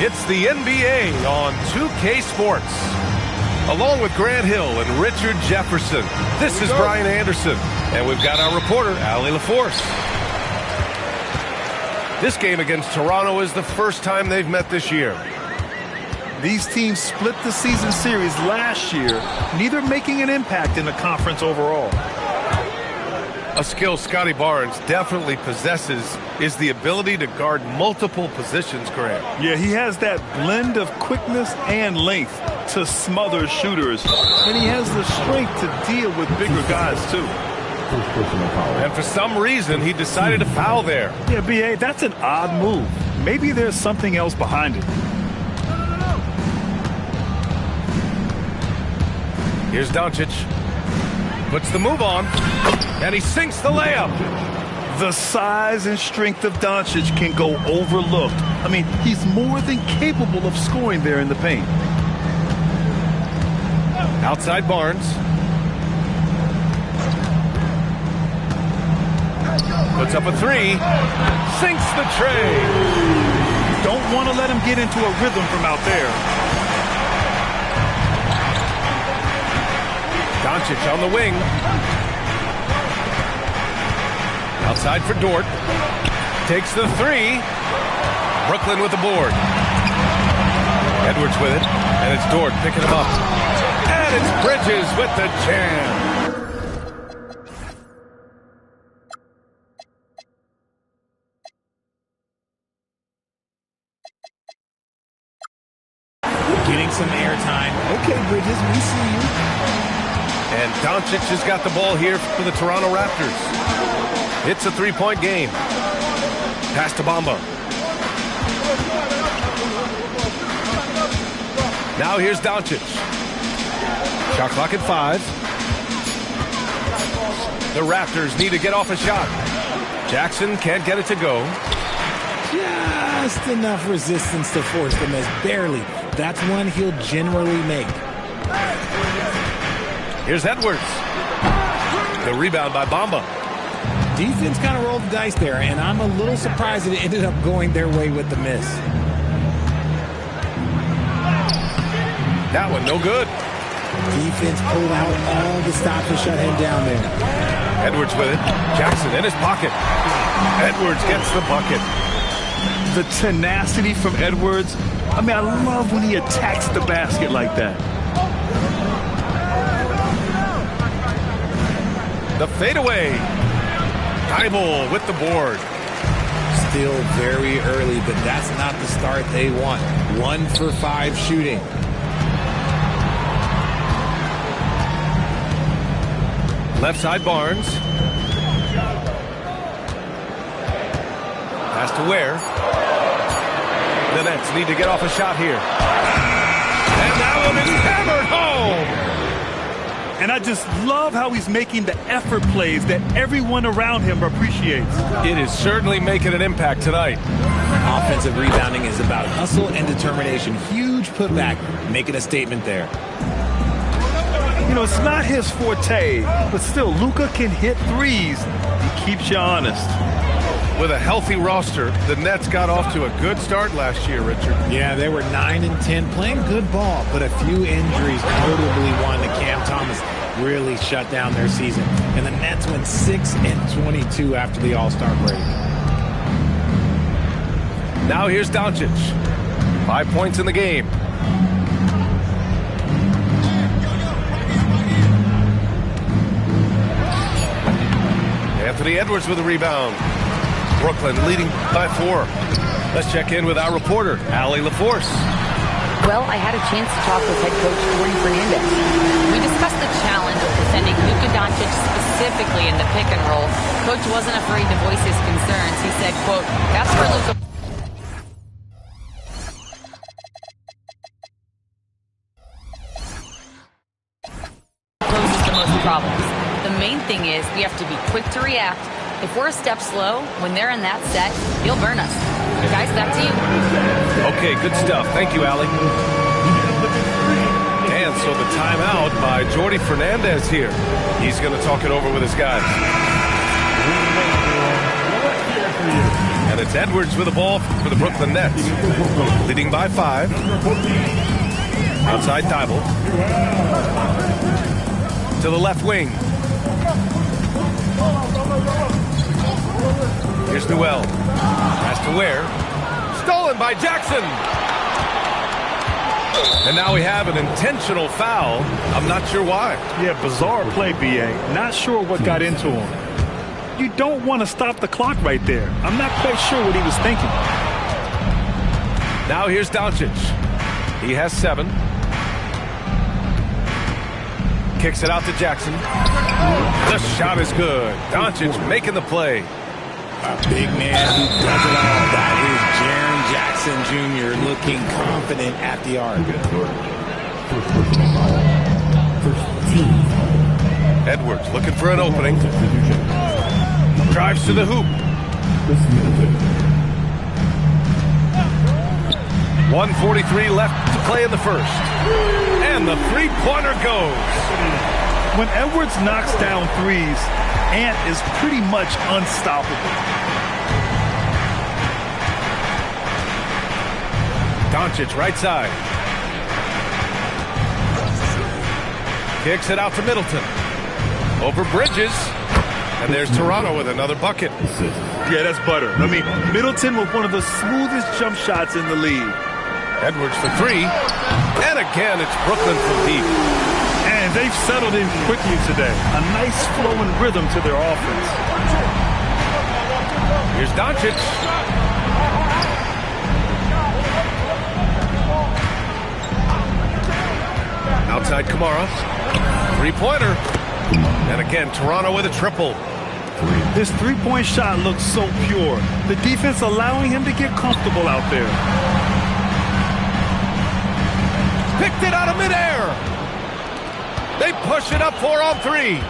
It's the NBA on 2K Sports. Along with Grant Hill and Richard Jefferson, this is Brian Anderson. And we've got our reporter, Allie LaForce. This game against Toronto is the first time they've met this year. These teams split the season series last year, neither making an impact in the conference overall. A skill Scotty Barnes definitely possesses is the ability to guard multiple positions, Grant. Yeah, he has that blend of quickness and length to smother shooters, and he has the strength to deal with bigger guys, too. And for some reason, he decided to foul there. Yeah, B.A., that's an odd move. Maybe there's something else behind it. Here's Doncic. Puts the move on, and he sinks the layup. The size and strength of Doncic can go overlooked. I mean, he's more than capable of scoring there in the paint. Outside Barnes. Puts up a three. Sinks the tray. Don't want to let him get into a rhythm from out there. Doncic on the wing. Outside for Dort. Takes the three. Brooklyn with the board. Edwards with it. And it's Dort picking him up. And it's Bridges with the jam. Getting some airtime. Okay, Bridges, we see you. And Doncic has got the ball here for the Toronto Raptors. It's a three-point game. Pass to Bamba. Now here's Doncic. Shot clock at 5. The Raptors need to get off a shot. Jackson can't get it to go. Just enough resistance to force the miss. Barely. That's one he'll generally make. Here's Edwards. The rebound by Bamba. Defense kind of rolled the dice there, and I'm a little surprised that it ended up going their way with the miss. That one no good. Defense pulled out all the stops to shut him down there. Edwards with it. Jackson in his pocket. Edwards gets the bucket. The tenacity from Edwards. I mean, I love when he attacks the basket like that. The fadeaway. Thibault with the board. Still very early, but that's not the start they want. 1 for 5 shooting. Left side Barnes. Pass to Ware. The Nets need to get off a shot here. And that one is hammered home. And I just love how he's making the effort plays that everyone around him appreciates. It is certainly making an impact tonight. Offensive rebounding is about hustle and determination. Huge putback, making a statement there. You know, it's not his forte, but still, Luka can hit threes. He keeps you honest. With a healthy roster, the Nets got off to a good start last year, Richard. Yeah, they were 9-10, playing good ball, but a few injuries, notably one to Cam Thomas, really shut down their season. And the Nets went 6-22 after the All-Star break. Now here's Doncic. 5 points in the game. Anthony Edwards with a rebound. Brooklyn leading by 4. Let's check in with our reporter, Allie LaForce. Well, I had a chance to talk with head coach Jordy Fernandez. We discussed the challenge of defending Luka Doncic specifically in the pick and roll. Coach wasn't afraid to voice his concerns. He said, quote, that's where Luka poses the most problems. The main thing is we have to be quick to react. If we're a step slow, when they're in that set, he'll burn us. Guys, back to you. Okay, good stuff. Thank you, Allie. And so the timeout by Jordy Fernandez here. He's going to talk it over with his guys. And it's Edwards with the ball for the Brooklyn Nets. Leading by 5. Outside Thibault. To the left wing. Here's Newell. Pass to Ware. Stolen by Jackson. And now we have an intentional foul. I'm not sure why. Yeah, bizarre play, B.A. Not sure what got into him. You don't want to stop the clock right there. I'm not quite sure what he was thinking. Now here's Doncic. He has 7. Kicks it out to Jackson. The shot is good. Doncic making the play. A big man who does it all. That is Jaren Jackson Jr. looking confident at the arc. Edwards looking for an opening. Drives to the hoop. 1:43 left to play in the first. And the three-pointer goes. When Edwards knocks down threes, Ant is pretty much unstoppable. Doncic right side. Kicks it out to Middleton. Over Bridges. And there's Toronto with another bucket. Yeah, that's butter. I mean, Middleton with one of the smoothest jump shots in the league. Edwards for 3. And again, it's Brooklyn from deep. And they've settled in quickly today. A nice flowing rhythm to their offense. Here's Doncic. Outside Kamara. Three-pointer. And again, Toronto with a triple. This three-point shot looks so pure. The defense allowing him to get comfortable out there. Picked it out of midair. They push it up 4 on 3.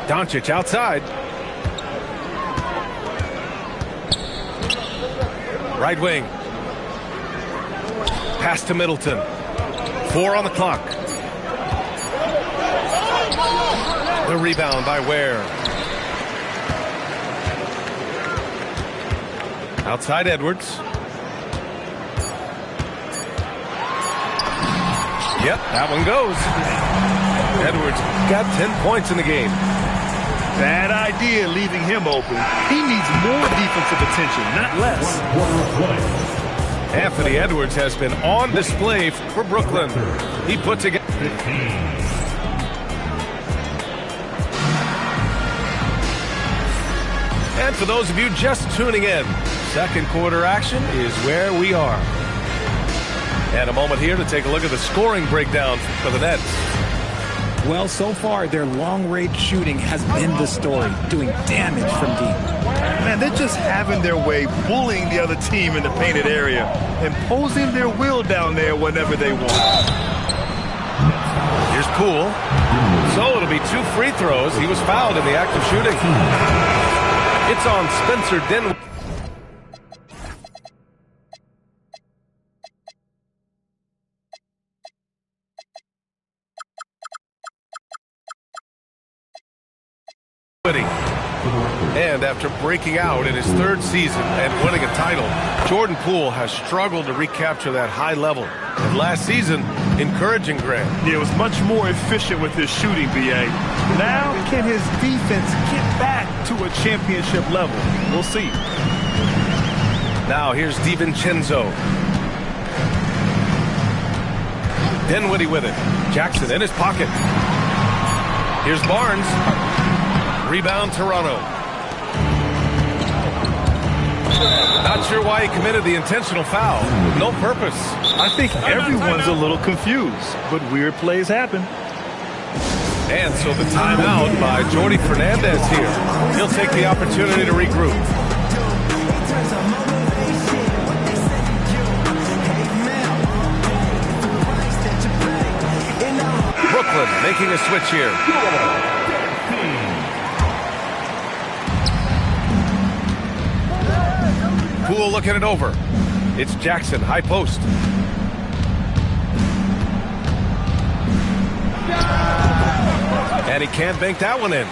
Doncic outside. Right wing. Pass to Middleton. 4 on the clock. The rebound by Ware. Outside Edwards. Yep, that one goes. Edwards got 10 points in the game. Bad idea leaving him open. He needs more defensive attention, not less. Anthony Edwards has been on display for Brooklyn. He put together. And for those of you just tuning in, second quarter action is where we are. And a moment here to take a look at the scoring breakdown for the Nets. Well, so far, their long-range shooting has been the story, doing damage from deep. Man, they're just having their way, bullying the other team in the painted area, imposing their will down there whenever they want. Here's Poole. So it'll be 2 free throws. He was fouled in the act of shooting. It's on Spencer Dinwiddie. And after breaking out in his 3rd season and winning a title, Jordan Poole has struggled to recapture that high level. And last season, encouraging Grant. He was much more efficient with his shooting, B.A. Now, can his defense get back to a championship level? We'll see. Now here's DiVincenzo. Dinwiddie with it. Jackson in his pocket. Here's Barnes. Rebound Toronto. Not sure why he committed the intentional foul. No purpose. I think everyone's a little confused, but weird plays happen. And so the timeout by Jordi Fernandez here. He'll take the opportunity to regroup. Brooklyn making a switch here. Poole looking it over. It's Jackson, high post. And he can't bank that one in.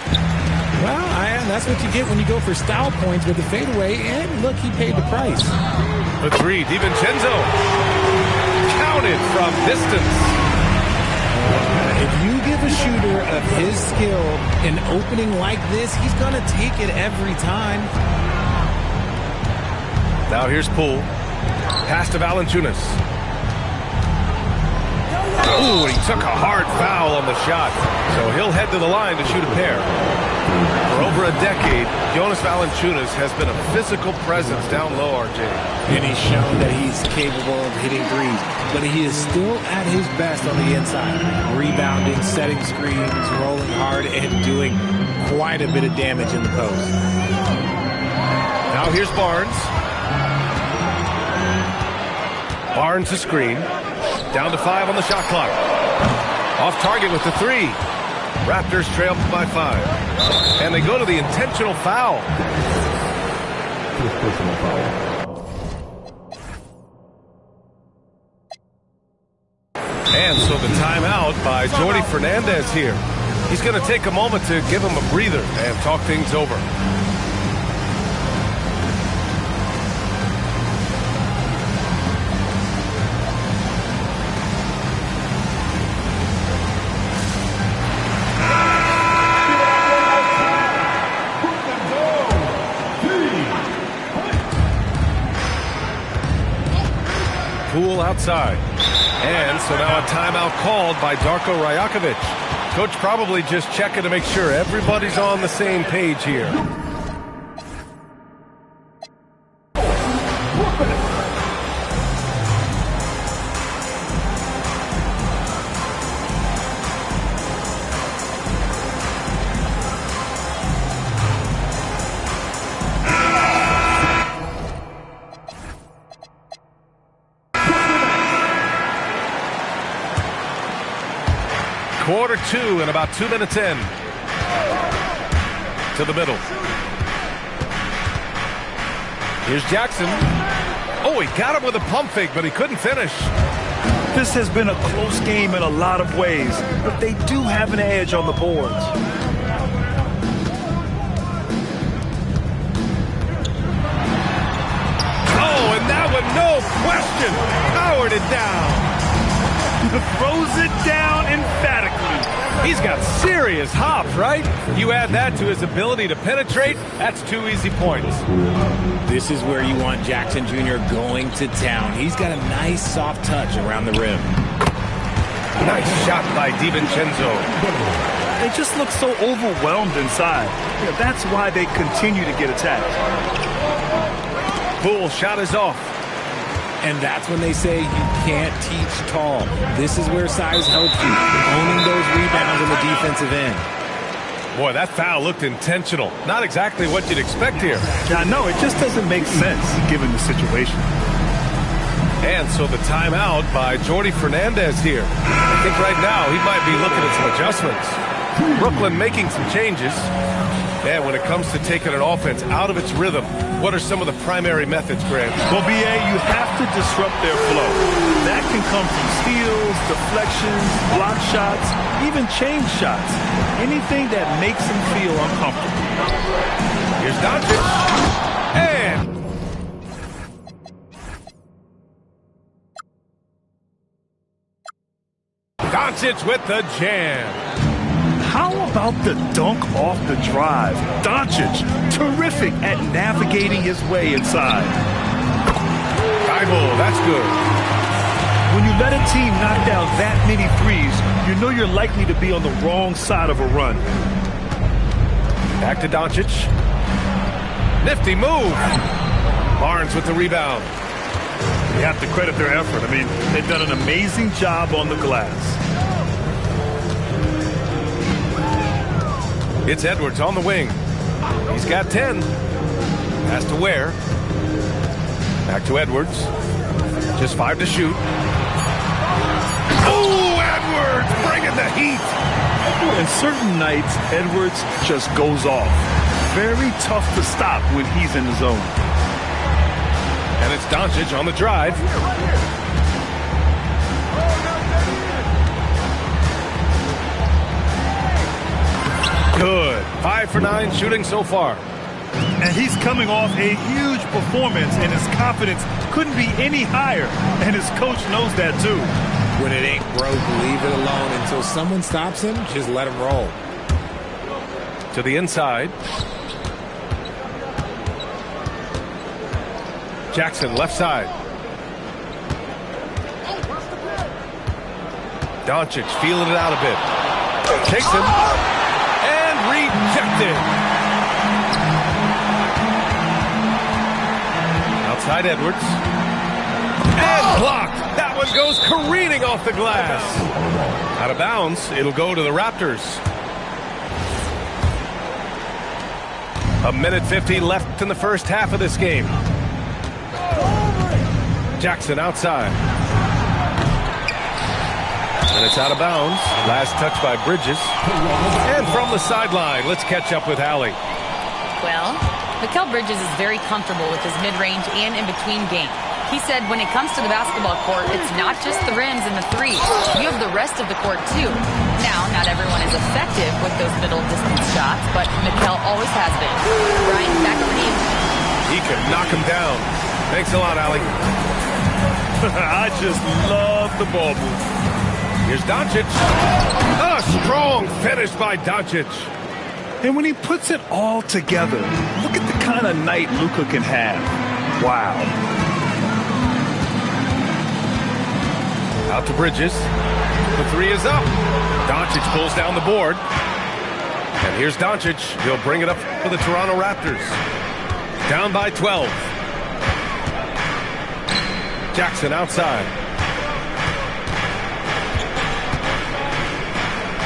Well, that's what you get when you go for style points with the fadeaway. And look, he paid the price. The three, DiVincenzo. Counted from distance. If you give a shooter of his skill an opening like this, he's going to take it every time. Now here's Poole. Pass to Valanciunas. Ooh, and he took a hard foul on the shot. So he'll head to the line to shoot a pair. For over a decade, Jonas Valanciunas has been a physical presence down low, RJ. And he's shown that he's capable of hitting threes. But he is still at his best on the inside. Rebounding, setting screens, rolling hard, and doing quite a bit of damage in the post. Now here's Barnes. Barnes the screen. Down to 5 on the shot clock. Off target with the 3. Raptors trail by 5. And they go to the intentional foul. And so the timeout by Jordi Fernandez here. He's going to take a moment to give him a breather and talk things over. Poole outside. And so now a timeout called by Darko Rajakovic. Coach probably just checking to make sure everybody's on the same page here. Quarter 2 and about 2 minutes in. To the middle. Here's Jackson. Oh, he got him with a pump fake, but he couldn't finish. This has been a close game in a lot of ways, but they do have an edge on the boards. Oh, and that one, no question, powered it down. Throws it down emphatically. He's got serious hops, right? You add that to his ability to penetrate, that's 2 easy points. This is where you want Jackson Jr. going to town. He's got a nice soft touch around the rim. Nice shot by DiVincenzo. They just look so overwhelmed inside. That's why they continue to get attacked. Poole shot is off. And that's when they say you can't teach tall. This is where size helps you, owning those rebounds on the defensive end. Boy, that foul looked intentional. Not exactly what you'd expect here. Yeah, no, it just doesn't make sense given the situation. And so the timeout by Jordi Fernandez here. I think right now he might be looking at some adjustments. Brooklyn making some changes. And when it comes to taking an offense out of its rhythm, what are some of the primary methods, Grant? Well, BA, you have to disrupt their flow. That can come from steals, deflections, block shots, even change shots. Anything that makes them feel uncomfortable. Here's Doncic. And Doncic with the jam. How about the dunk off the drive? Doncic, terrific at navigating his way inside. Bible, that's good. When you let a team knock down that many threes, you know you're likely to be on the wrong side of a run. Back to Doncic. Nifty move. Barnes with the rebound. You have to credit their effort. I mean, they've done an amazing job on the glass. It's Edwards on the wing. He's got 10. Has to wear. Back to Edwards. Just 5 to shoot. Oh, Edwards bringing the heat. And certain nights, Edwards just goes off. Very tough to stop when he's in the zone. And it's Doncic on the drive. Good. 5 for 9 shooting so far. And he's coming off a huge performance, and his confidence couldn't be any higher. And his coach knows that, too. When it ain't broke, leave it alone until someone stops him. Just let him roll. To the inside. Jackson, left side. Doncic feeling it out a bit. Takes him. And rejected. Outside Edwards. And blocked. That one goes careening off the glass. Out of bounds. It'll go to the Raptors. 1:50 left in the first half of this game. Jackson outside. And it's out of bounds. Last touch by Bridges. And from the sideline, let's catch up with Allie. Well, Mikal Bridges is very comfortable with his mid-range and in-between game. He said when it comes to the basketball court, it's not just the rims and the threes. You have the rest of the court, too. Now, not everyone is effective with those middle-distance shots, but Mikal always has been. Brian, back over to you. He can knock him down. Thanks a lot, Allie. I just love the ball move. Here's Doncic. A strong finish by Doncic. And when he puts it all together, look at the kind of night Luka can have. Wow. Out to Bridges. The three is up. Doncic pulls down the board. And here's Doncic. He'll bring it up for the Toronto Raptors. Down by 12. Jackson outside.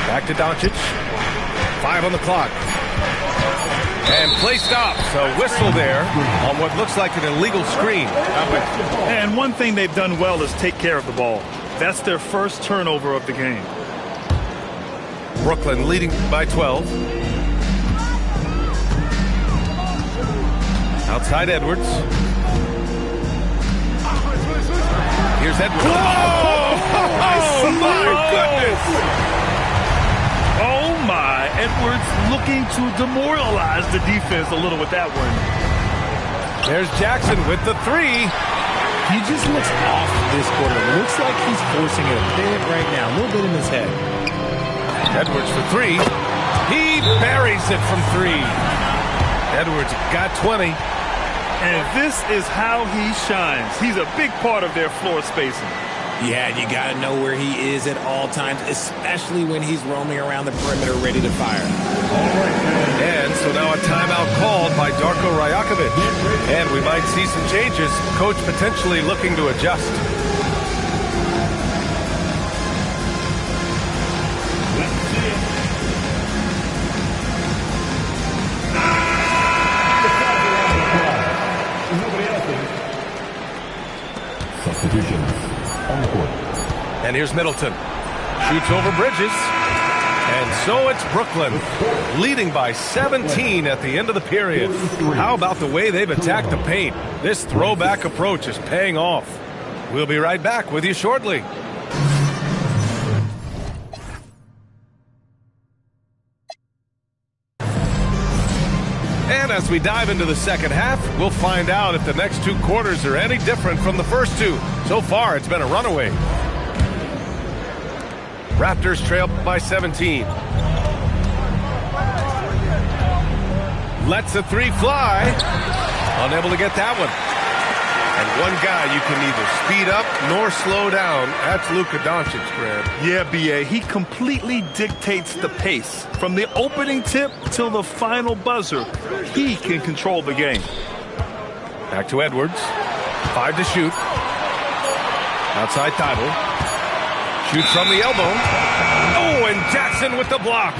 Back to Doncic. 5 on the clock. And play stops. A whistle there on what looks like an illegal screen. And one thing they've done well is take care of the ball. That's their first turnover of the game. Brooklyn leading by 12. Outside Edwards. Here's Edwards. Whoa! Oh, my goodness! Oh, my. Edwards looking to demoralize the defense a little with that one. There's Jackson with the three. He just looks off this quarter. Looks like he's forcing it a bit right now. A little bit in his head. Edwards for three. He buries it from three. Edwards got 20. And this is how he shines. He's a big part of their floor spacing. Yeah, you got to know where he is at all times, especially when he's roaming around the perimeter ready to fire. And so now a timeout called by Darko Rajakovic. And we might see some changes. Coach potentially looking to adjust. Substitutions on the court. And here's Middleton. Shoots over Bridges. And so it's Brooklyn, leading by 17 at the end of the period. How about the way they've attacked the paint? This throwback approach is paying off. We'll be right back with you shortly. And as we dive into the second half, we'll find out if the next two quarters are any different from the first two. So far, it's been a runaway. Raptors trail by 17. Lets a three fly. Unable to get that one. And one guy you can neither speed up nor slow down. That's Luka Doncic, Brad. Yeah, B.A. He completely dictates the pace. From the opening tip till the final buzzer, he can control the game. Back to Edwards. 5 to shoot. Outside Thibault. Shoots from the elbow. Oh, and Jackson with the block.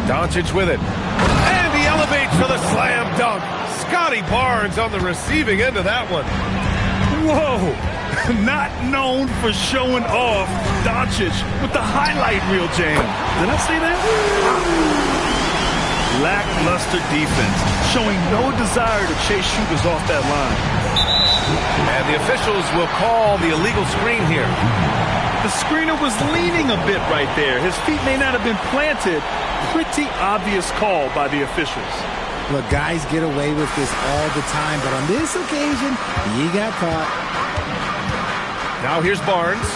Doncic with it. And he elevates for the slam dunk. Scotty Barnes on the receiving end of that one. Whoa! Not known for showing off, Doncic with the highlight reel jam. Did I say that? Lackluster defense, showing no desire to chase shooters off that line. And the officials will call the illegal screen here. The screener was leaning a bit right there. His feet may not have been planted. Pretty obvious call by the officials. Look, guys get away with this all the time, but on this occasion, he got caught. Now here's Barnes.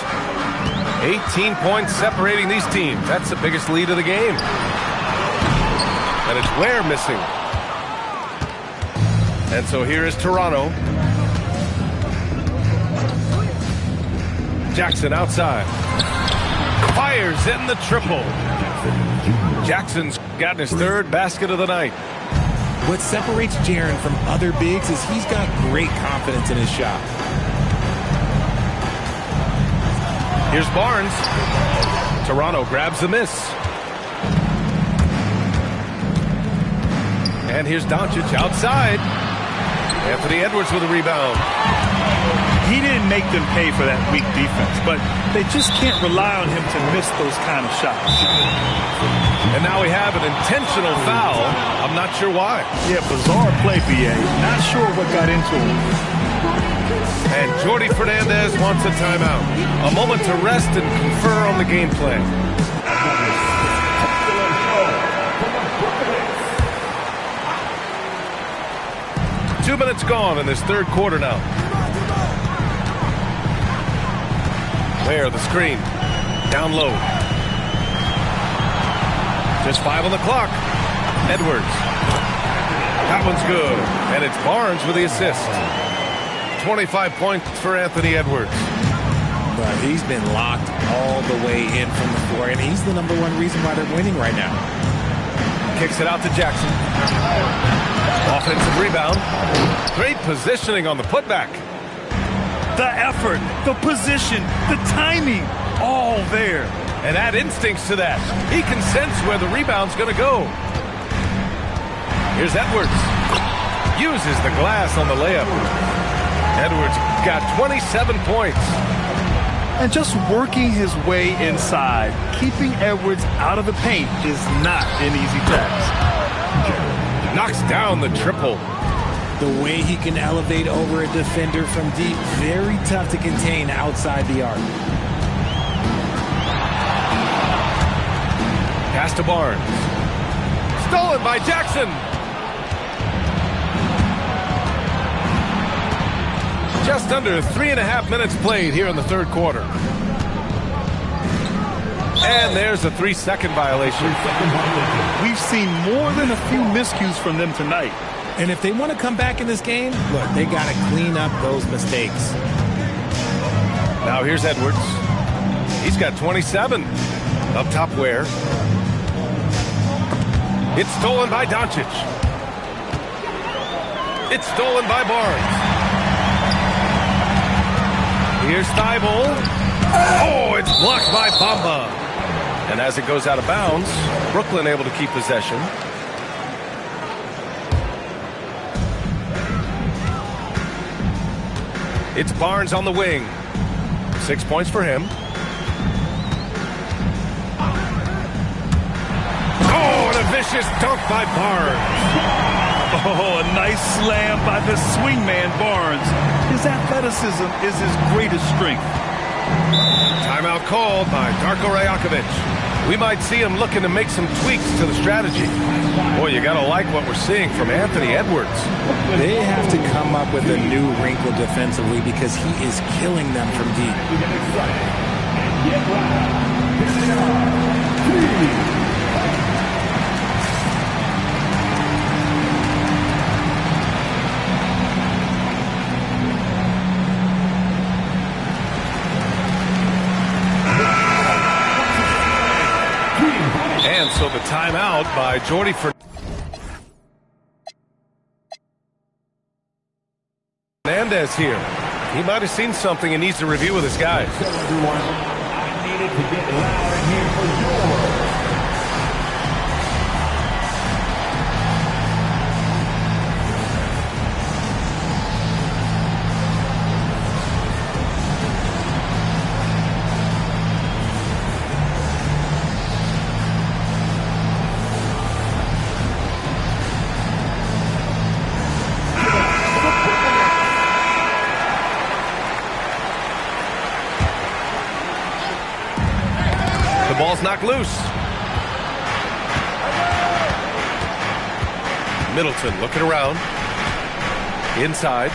18 points separating these teams. That's the biggest lead of the game. And it's Ware missing. And so here is Toronto. Jackson outside. Fires in the triple. Jackson's gotten his third basket of the night. What separates Jaren from other bigs is he's got great confidence in his shot. Here's Barnes. Toronto grabs the miss. And here's Doncic outside. Anthony Edwards with a rebound. He didn't make them pay for that weak defense, but they just can't rely on him to miss those kind of shots. And now we have an intentional foul. I'm not sure why. Yeah, bizarre play, BA. Not sure what got into him. And Jordi Fernandez wants a timeout. A moment to rest and confer on the game plan. 2 minutes gone in this third quarter now. Ware the screen. Down low. Just 5 on the clock. Edwards. That one's good. And it's Barnes with the assist. 25 points for Anthony Edwards. But he's been locked all the way in from the floor, and he's the #1 reason why they're winning right now. Kicks it out to Jackson. Offensive rebound. Great positioning on the putback. The effort, the position, the timing, all there. And add instincts to that. He can sense where the rebound's going to go. Here's Edwards. Uses the glass on the layup. Edwards got 27 points. And just working his way inside, keeping Edwards out of the paint is not an easy task. Knocks down the triple. The way he can elevate over a defender from deep, very tough to contain outside the arc. Pass to Barnes. Stolen by Jackson. Just under 3.5 minutes played here in the third quarter. And there's a 3-second violation. We've seen more than a few miscues from them tonight. And if they want to come back in this game, look, they got to clean up those mistakes. Now here's Edwards. He's got 27. Up top Ware. It's stolen by Doncic. It's stolen by Barnes. Here's Thibault. Oh, it's blocked by Bamba. And as it goes out of bounds, Brooklyn able to keep possession. It's Barnes on the wing. 6 points for him. Oh, and a vicious dunk by Barnes. Oh, a nice slam by the swingman Barnes. His athleticism is his greatest strength. Timeout called by Darko Rajakovic. We might see him looking to make some tweaks to the strategy. Boy, you gotta like what we're seeing from Anthony Edwards. They have to come up with a new wrinkle defensively because he is killing them from deep. And so the timeout by Jordi Fernandez here. He might have seen something and needs to review with his guys. So everyone, I needed to get loud here for your Ball's knocked loose. Middleton looking around. Inside.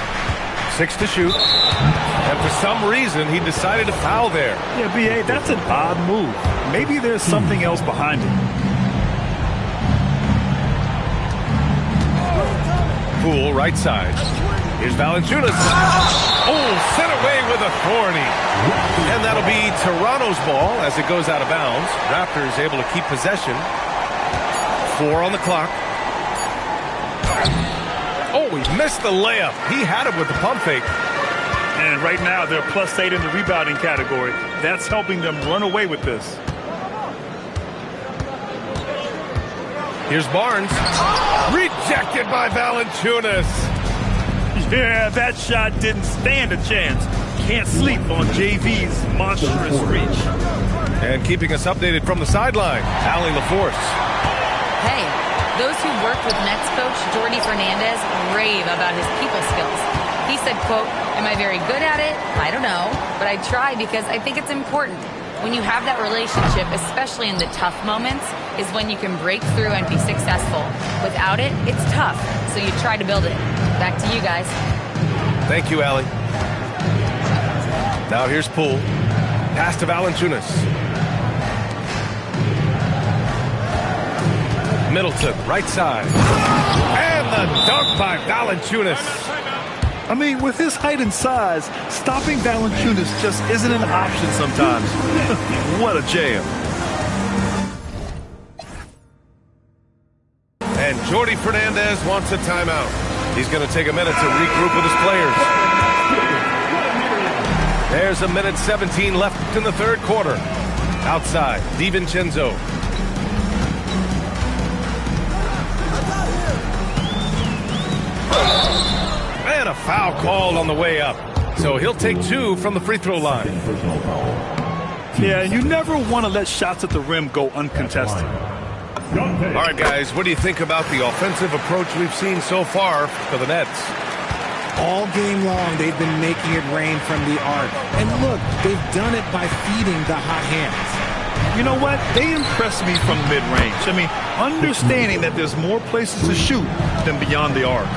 6 to shoot. And for some reason, he decided to foul there. Yeah, B.A., that's an odd move. Maybe there's something else behind it. Poole, right side. Here's Valanciunas. Oh, sent away with authority. And that'll be Toronto's ball as it goes out of bounds. Raptors able to keep possession. 4 on the clock. Oh, he missed the layup. He had it with the pump fake. And right now, they're +8 in the rebounding category. That's helping them run away with this. Here's Barnes. Rejected by Valanciunas. Yeah, that shot didn't stand a chance. Can't sleep on JV's monstrous reach. And keeping us updated from the sideline, Allie LaForce. Hey, those who worked with Nets coach Jordi Fernandez rave about his people skills. He said, quote, "Am I very good at it? I don't know, but I try because I think it's important. When you have that relationship, especially in the tough moments, is when you can break through and be successful. Without it, it's tough, so you try to build it." Back to you guys. Thank you, Allie. Now here's Poole. Pass to Valanciunas. Middleton, right side. And the dunk by Valanciunas. I mean, with his height and size, stopping Valanciunas just isn't an option sometimes. What a jam. And Jordi Fernandez wants a timeout. He's going to take a minute to regroup with his players. There's 1:17 left in the third quarter. Outside, DiVincenzo. And a foul called on the way up. So he'll take 2 from the free throw line. Yeah, you never want to let shots at the rim go uncontested. All right, guys, what do you think about the offensive approach we've seen so far for the Nets? All game long, they've been making it rain from the arc. And look, they've done it by feeding the hot hands. You know what? They impress me from mid-range. I mean, understanding that there's more places to shoot than beyond the arc.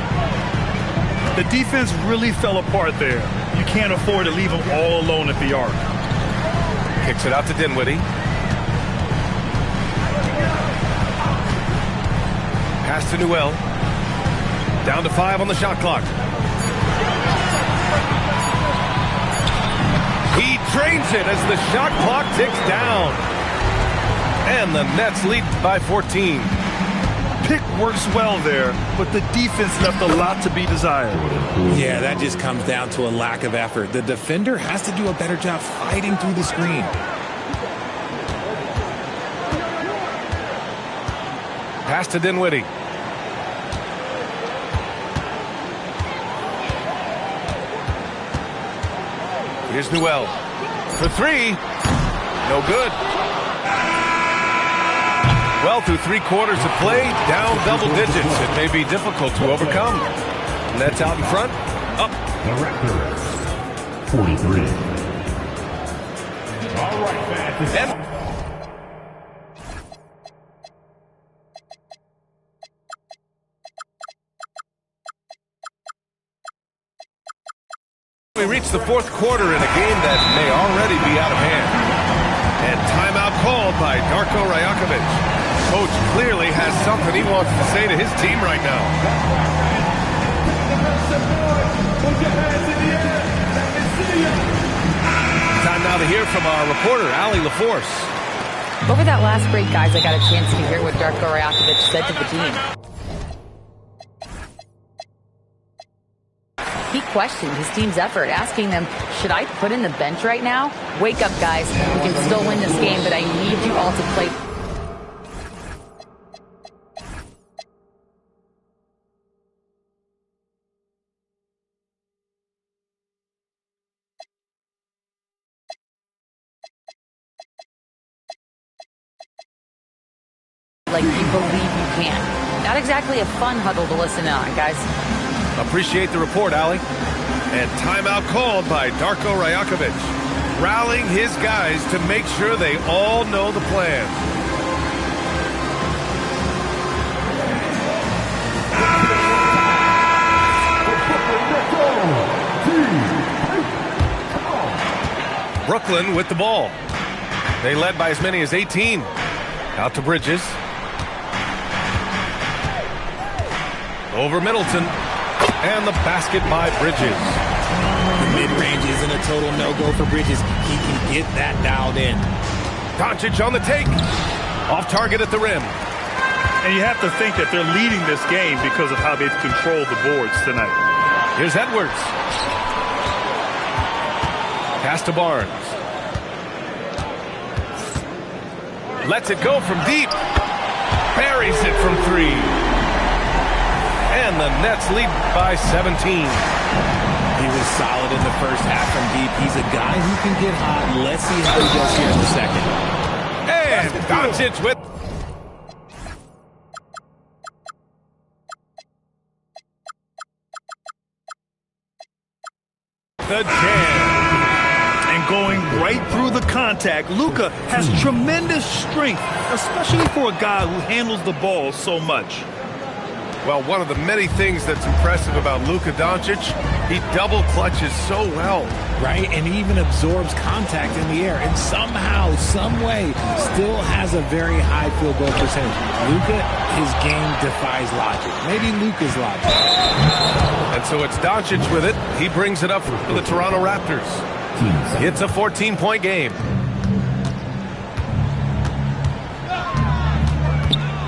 The defense really fell apart there. You can't afford to leave them all alone at the arc. Kicks it out to Dinwiddie. Pass to Newell. Down to 5 on the shot clock. He drains it as the shot clock ticks down. And the Nets lead by 14. Pick works well there, but the defense left a lot to be desired. Yeah, that just comes down to a lack of effort. The defender has to do a better job fighting through the screen. Pass to Dinwiddie. Here's Newell for 3. No good. Well, through 3 quarters of play, down double digits. It may be difficult to overcome. Nets out in front. Up. The Raptors, 43. All right, fans. And we reach the fourth quarter in a game that may already be out of hand. And timeout called by Darko Rajakovic. Coach clearly has something he wants to say to his team right now. Time now to hear from our reporter, Allie LaForce. Over that last break, guys, I got a chance to hear what Darko Rajakovic said to the team. He questioned his team's effort, asking them, "Should I put in the bench right now? Wake up, guys. We can still win this game, but I need you all to play." Like you believe you can. Not exactly a fun huddle to listen on, guys. Appreciate the report, Allie. And timeout called by Darko Rajakovic. rallying his guys to make sure they all know the plan. Brooklyn with the ball. They led by as many as 18. Out to Bridges. Over Middleton. And the basket by Bridges. The mid-range isn't a total no-go for Bridges. He can get that dialed in. Doncic on the take. Off target at the rim. And you have to think that they're leading this game because of how they've controlled the boards tonight. Here's Edwards. Pass to Barnes. Lets it go from deep. Buries it from 3. And the Nets lead by 17. He was solid in the first half from deep. He's a guy who can get hot. Let's see how he does here in the second. And Doncic with the jam. And going right through the contact, Luka has tremendous strength, especially for a guy who handles the ball so much. Well, one of the many things that's impressive about Luka Doncic, he double clutches so well. Right, and he even absorbs contact in the air, and somehow, some way, still has a very high field goal percentage. Luka, his game defies logic. Maybe Luka's logic. And so it's Doncic with it. He brings it up for the Toronto Raptors. It's a 14-point game.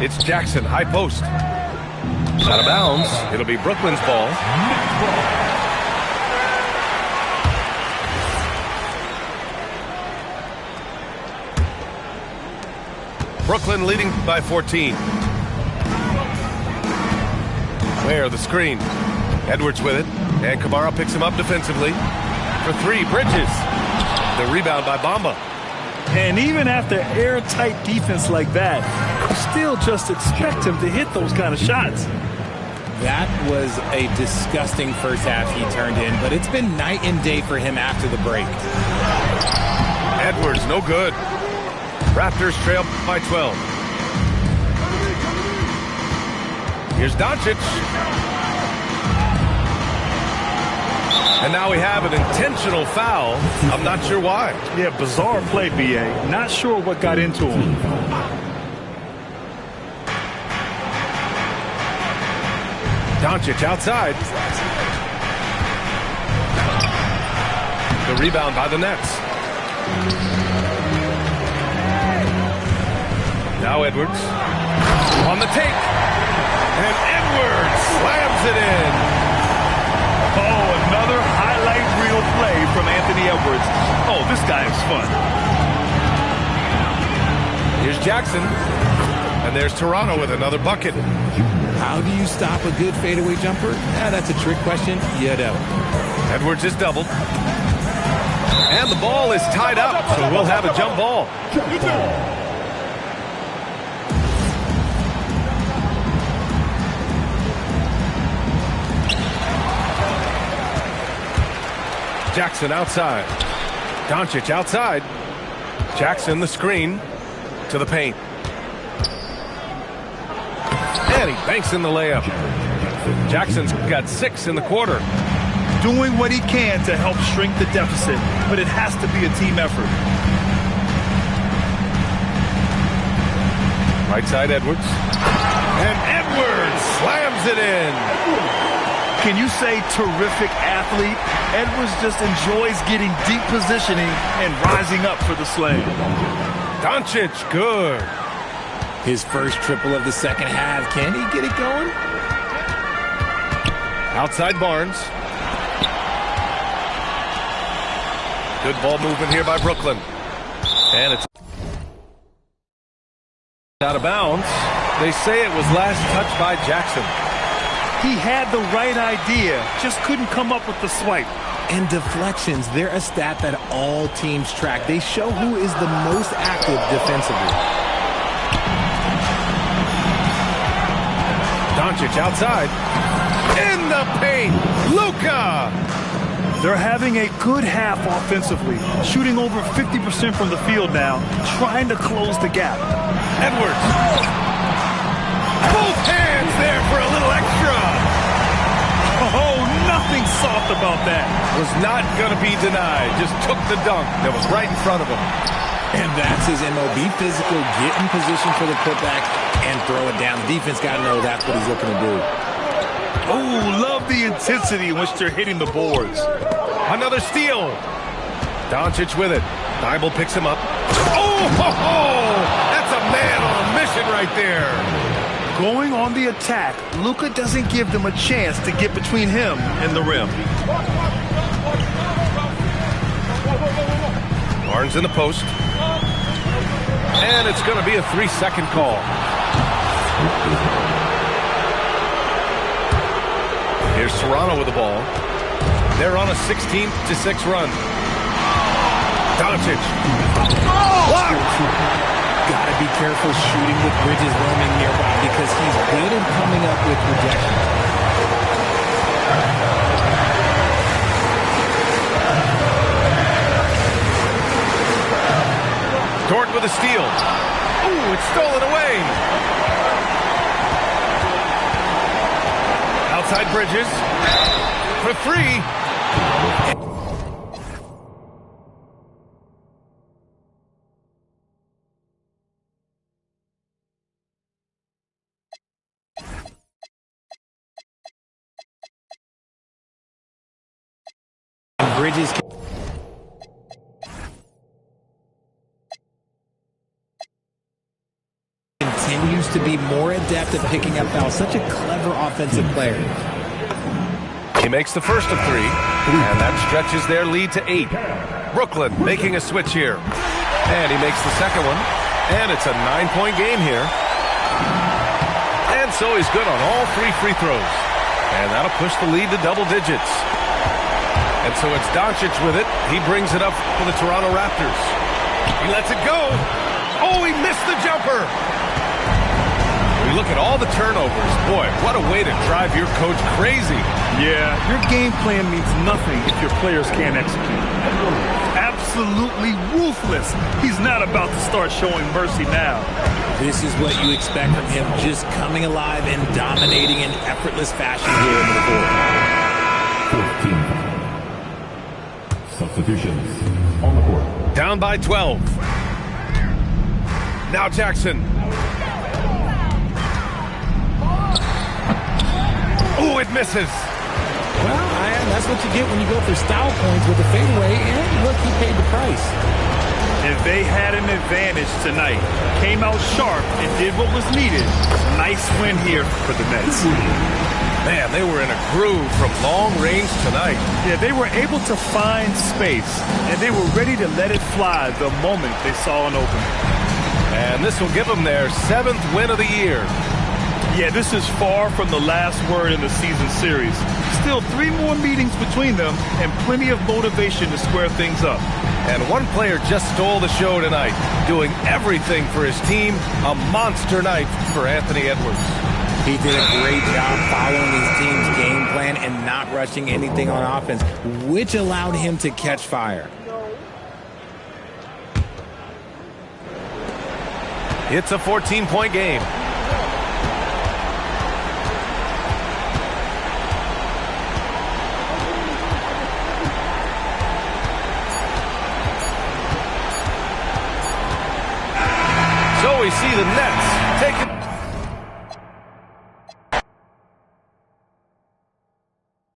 It's Jackson, high post. Out of bounds. It'll be Brooklyn's ball. Brooklyn leading by 14. Where the screen. Edwards with it. And Kamara picks him up defensively. For 3, Bridges. The rebound by Bamba. And even after airtight defense like that, you still just expect him to hit those kind of shots. That was a disgusting first half he turned in, but it's been night and day for him after the break. Edwards, no good. Raptors trail by 12. Here's Doncic. And now we have an intentional foul. I'm not sure why. Yeah, bizarre play, B.A. Not sure what got into him. Doncic outside. The rebound by the Nets. Now Edwards. On the take. And Edwards slams it in. Oh, another highlight reel play from Anthony Edwards. Oh, this guy is fun. Here's Jackson. And there's Toronto with another bucket. How do you stop a good fadeaway jumper? That's a trick question. You don't. Edwards is doubled. And the ball is tied up, so we'll have a jump ball. Jackson outside. Doncic outside. Jackson the screen to the paint. And he banks in the layup. Jackson's got 6 in the quarter. Doing what he can to help shrink the deficit, but it has to be a team effort. Right side Edwards. And Edwards slams it in. Can you say terrific athlete? Edwards just enjoys getting deep positioning and rising up for the slam. Doncic, good. His first triple of the second half. Can he get it going? Outside Barnes. Good ball movement here by Brooklyn. And it's out of bounds. They say it was last touched by Jackson. He had the right idea, just couldn't come up with the swipe. And deflections, they're a stat that all teams track. They show who is the most active defensively. Doncic outside. In the paint. Luka. They're having a good half offensively, shooting over 50% from the field now, trying to close the gap. Edwards. Both hands there for a little extra. Oh, nothing soft about that. Was not going to be denied. Just took the dunk that was right in front of him. And that's his MO. Be physical, get in position for the putback, and throw it down. The defense got to know that's what he's looking to do. Oh, love the intensity in which they're hitting the boards. Another steal. Doncic with it. Thibault picks him up. Oh, ho, ho! That's a man on a mission right there. Going on the attack, Luka doesn't give them a chance to get between him and the rim. Barnes in the post. And it's going to be a 3-second call. Here's Toronto with the ball. They're on a 16-6 run. Doncic. Blocked! Gotta be careful shooting with Bridges roaming nearby because he's good at coming up with rejection. Dort with a steal. Ooh, it's stolen away. Outside Bridges. For 3. Bridges continues to be more adept at picking up fouls. Such a clever offensive player. He makes the first of 3, and that stretches their lead to 8. Brooklyn making a switch here. And he makes the second one, and it's a 9-point game here. And so he's good on all 3 free throws. And that'll push the lead to double digits. And so it's Doncic with it. He brings it up for the Toronto Raptors. He lets it go. Oh, he missed the jumper. We look at all the turnovers. Boy, what a way to drive your coach crazy. Yeah, your game plan means nothing if your players can't execute. Absolutely ruthless. He's not about to start showing mercy now. This is what you expect from him, just coming alive and dominating in effortless fashion here in the court. 14. Substitutions on the court. Down by 12. Now Jackson. Oh, it misses. Well, that's what you get when you go for style points with a fadeaway, and look, he paid the price. And they had an advantage tonight. Came out sharp and did what was needed. Nice win here for the Nets. Man, they were in a groove from long range tonight. Yeah, they were able to find space, and they were ready to let it fly the moment they saw an opening. And this will give them their 7th win of the year. Yeah, this is far from the last word in the season series. Still 3 more meetings between them and plenty of motivation to square things up. And one player just stole the show tonight, doing everything for his team. A monster night for Anthony Edwards. He did a great job following his team's game plan and not rushing anything on offense, which allowed him to catch fire. It's a 14-point game. So we see the Nets take it.